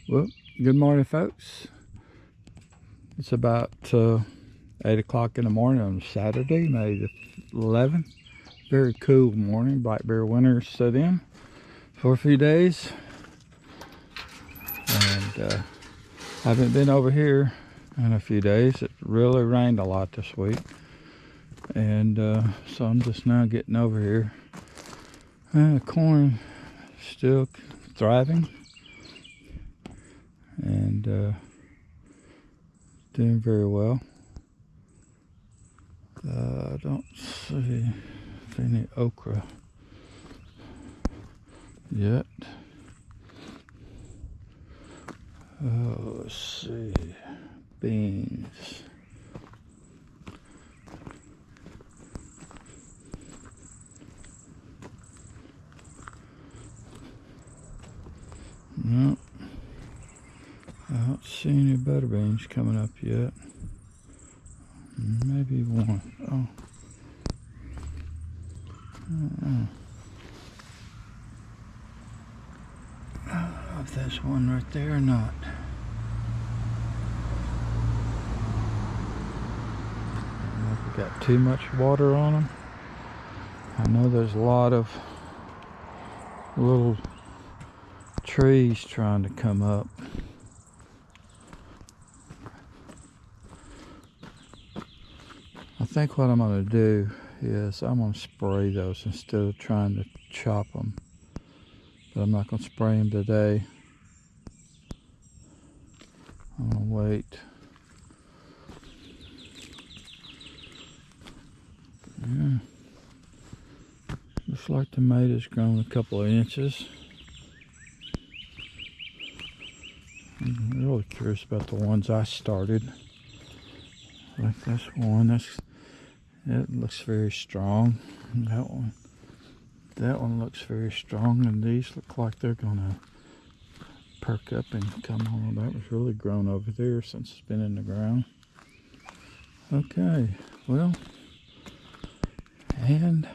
Well, good morning, folks. It's about 8 o'clock in the morning on Saturday, May the 11th. Very cool morning. Black bear winter set in for a few days. And haven't been over here in a few days. It really rained a lot this week. And so I'm just now getting over here. Corn still thriving. And doing very well. I don't see any okra yet. Let's see, beans. Nope. I don't see any butter beans coming up yet. Maybe one. Oh. I don't know if there's one right there or not. I don't know if we got too much water on them. I know there's a lot of little trees trying to come up. I think what I'm going to do is I'm going to spray those instead of trying to chop them. But I'm not going to spray them today. I'm going to wait. Yeah. Looks like the tomatoes grown a couple of inches. I'm really curious about the ones I started. Like this one, it looks very strong. That one looks very strong, and these look like they're gonna perk up and come on. That was really grown over there since it's been in the ground. Okay, well, and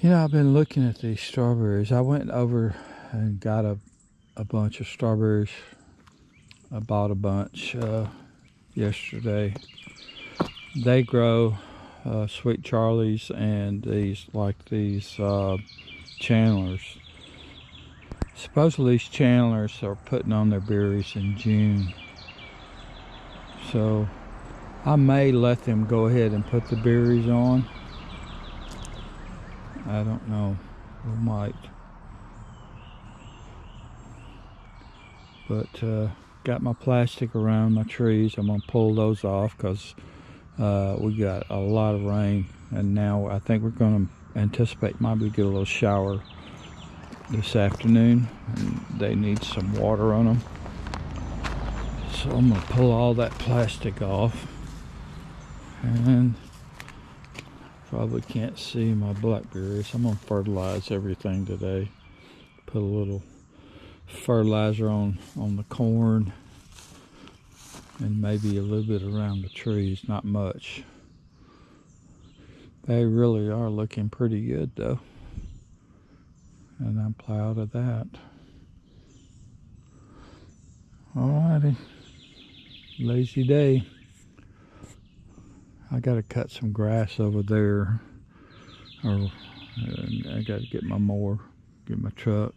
I've been looking at these strawberries. I went over and got a bunch of strawberries. I bought a bunch yesterday. They grow Sweet Charlies and these Chandlers. Supposedly these Chandlers are putting on their berries in June. So I may let them go ahead and put the berries on. I don't know. We might. But got my plastic around my trees. I'm going to pull those off because we got a lot of rain, and now I think we're going to anticipate maybe get a little shower this afternoon, and they need some water on them. So I'm going to pull all that plastic off, and probably can't see my blackberries. I'm going to fertilize everything today. Put a little fertilizer on the corn, and maybe a little bit around the trees, not much. They really are looking pretty good though, and I'm proud of that. Alrighty, lazy day. I gotta cut some grass over there, or I gotta get my mower, get my truck,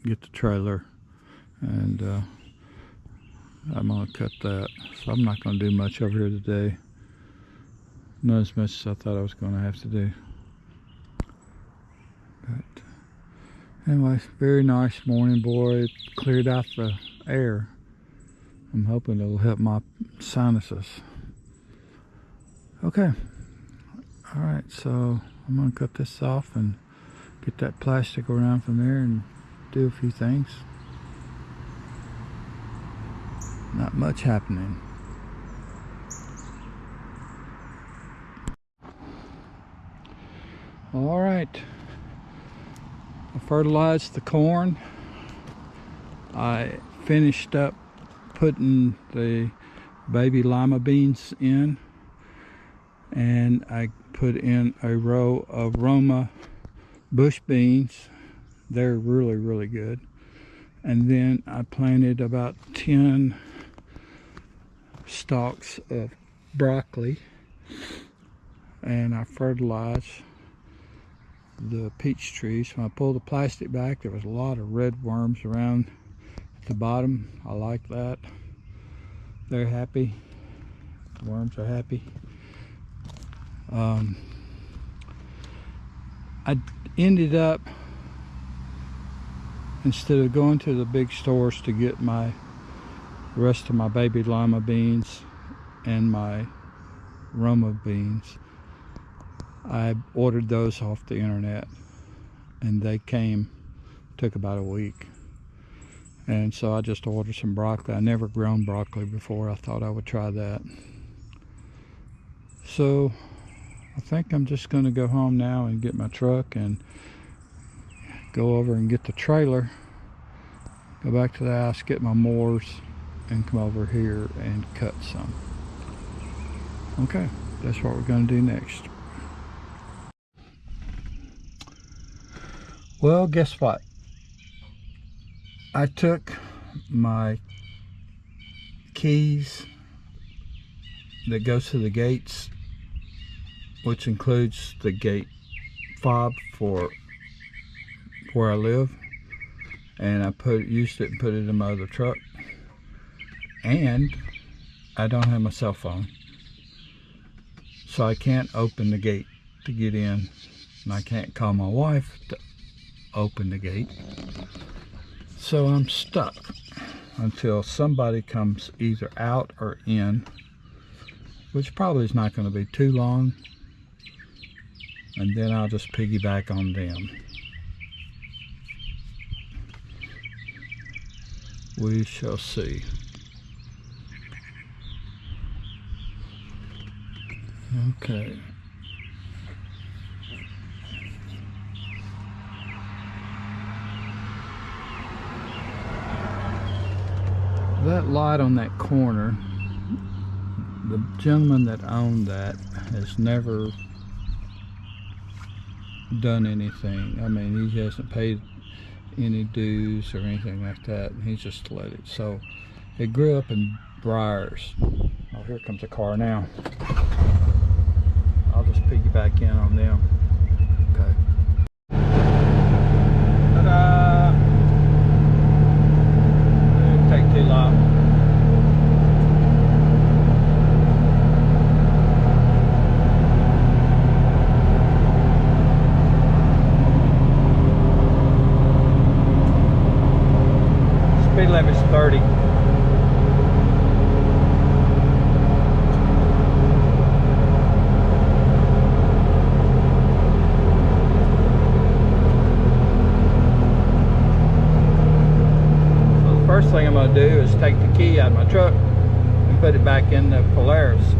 get the trailer, and I'm gonna cut that. So I'm not gonna do much over here today. Not as much as I thought I was gonna have to do. But anyway, very nice morning, boy. It cleared out the air. I'm hoping it'll help my sinuses. Okay. All right, so I'm gonna cut this off and get that plastic around from there and do a few things. Not much happening. All right, I fertilized the corn. I finished up putting the baby lima beans in, and I put in a row of Roma bush beans. They're really good. And then I planted about 10 stalks of broccoli, and I fertilized the peach trees. When I pulled the plastic back, there was a lot of red worms around at the bottom. I like that. They're happy. The worms are happy. I ended up, instead of going to the big stores to get the rest of my baby lima beans and my Roma beans, I ordered those off the internet, and they came, took about a week. And so I just ordered some broccoli. I never grown broccoli before. I thought I would try that. So I think I'm just going to go home now and get my truck and go over and get the trailer, go back to the house, get my mowers, and come over here and cut some. Okay, that's what we're going to do next. Well, guess what? I took my keys that goes to the gates, which includes the gate fob for where I live, and I used it and put it in my other truck. And I don't have my cell phone, so I can't open the gate to get in, and I can't call my wife to open the gate. So I'm stuck until somebody comes either out or in, which probably is not going to be too long, and then I'll just piggyback on them. We shall see. Okay. That lot on that corner, the gentleman that owned that has never done anything. I mean, he hasn't paid any dues or anything like that. He just let it. So it grew up in briars. Oh, here comes a car now. I'll just piggyback in on them. Okay. Ta-da! It'll take too long. Speed limit's 30. So the first thing I'm going to do is take the key out of my truck and put it back in the Polaris.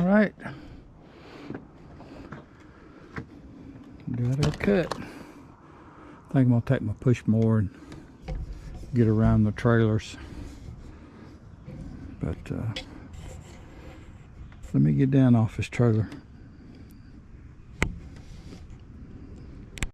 right. Got her cut. I think I'm gonna take my push mower and get around the trailers. But let me get down off this trailer.